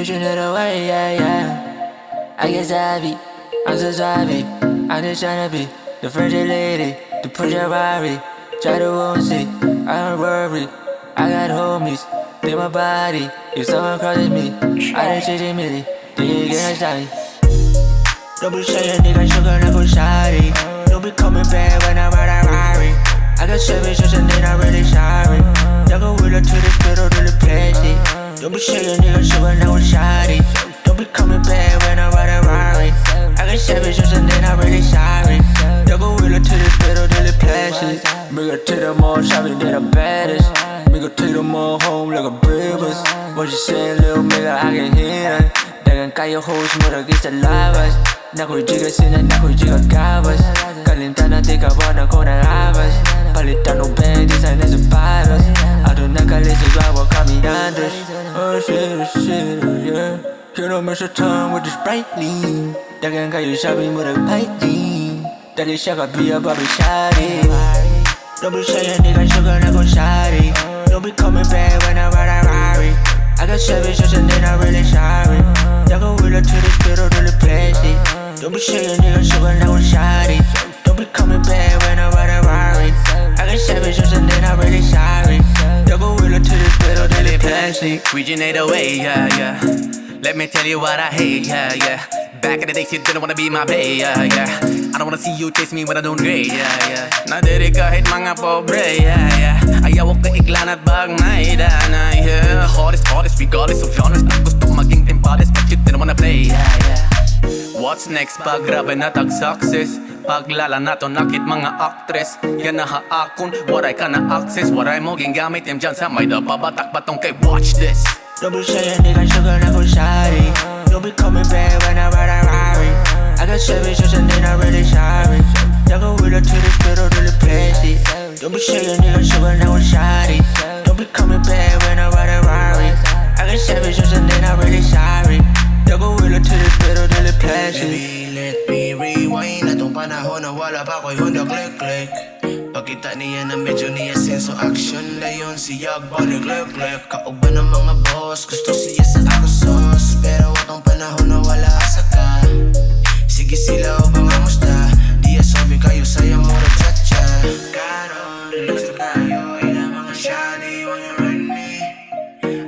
vision of the way, yeah. I get savvy, I'm so savvy. I'm just tryna be the French lady, the Project Rari. Try to won't see, I don't worry. I got homies, they my body. If someone crosses me, I just change immediately. Then you get shy. Don't be saying nigga sugar, not go shoddy. Don't be coming back when I ride a Rari. I got savage just and then I'm really sorry. Y'all go with her to the spirit to the plastic. Don't be saying nigga sugar, not go shoddy. Don't be coming back when I ride a Rari. I got savage just and then I'm really sorry. Y'all go with her to the spirit to the plastic. Make her take them all shopping, they the baddest. Make her take them all home like a breakfast. What you saying, little nigga, I can hear it. Dagan kayo host mo lagi sa labas. Nakujiga sila, nakujiga kabas. Kalinta na di ka ba na ko nalabas. Palitan o bang, di sana sa paros. Ato nakalit sa gawa kami others. Oh shit, yeah. Can't miss your time with the Sprite lean. Dagan kayo sabi mo nag-pipe lean. Dali siya ka biya, babi shawty. Don't be saying nigga sugar, not gon' shoddy. Don't be coming back when I ride a Rari. I got savage just and then I'm really sorry. Y'all go with her to the spirit to the plastic. Don't be saying nigga sugar, not gon' shoddy. Don't be coming back when I ride a Rari. I got savage just and then I'm really sorry. Y'all go with her to the spirit to the plastic. Originate away, yeah. Let me tell you what I hate, yeah. Back in the days, you didn't wanna be my bae, yeah. I don't wanna see you chase me when I'm doing great, yeah. Nadiri kahit mga pobre, yeah. Ayaw ko kaiglan at bagmay, dana, yeah. The hottest, regardless of genres. Ang gusto maging timpales, but you didn't wanna play, yeah. What's next? Pag grabe na tag success. Paglala na to nakit mga actress. Yan na haakon, waray ka na access. Waray mo gingamit yung dyan sa may dababatak batong kay watch this. Don't be saying nigga sugar, not go shoddy. Don't be coming back when I ride a Rari. I got savage just and then I'm really sorry. Y'all go with her to the spirit to the plastic. Don't be saying nigga sugar, not go shoddy. Don't be coming back when I ride a Rari. I got savage just and then I'm really sorry. Y'all go with her to the spirit to the plastic. Baby, let me rewind. Atong panahon na wala pa ko'y Honda click. Pagkita niya na medyo niya senso action. Layon siya balik. Kauban ng mga boss, gusto siya sa ako sauce. Pero atong panahon na wala sa ka. Sige sila o bang amusta. Di asabi kayo saya mo na cha-cha. Karon, relax na kayo. Ilang mga shawty wanna run me.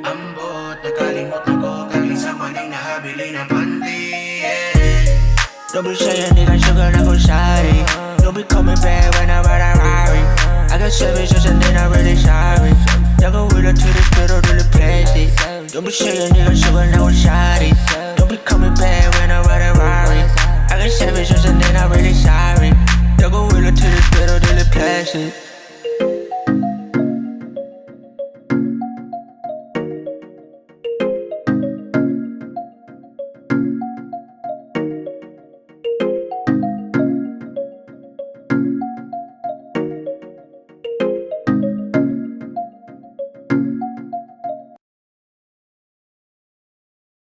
Ambot, nakalimot ako. Galing sa maning nahabili ng panty, yeah. Don't be saying nigga sugar, not go shoddy. Don't be coming back when I ride a Rari. I got savage just and then I'm really sorry. Y'all go with her to the spirit to the plastic. Don't be saying nigga sugar, not go shoddy. Don't be coming back when I ride a Rari. I got savage just and then I'm really sorry. Y'all go with her to the spirit to the plastic.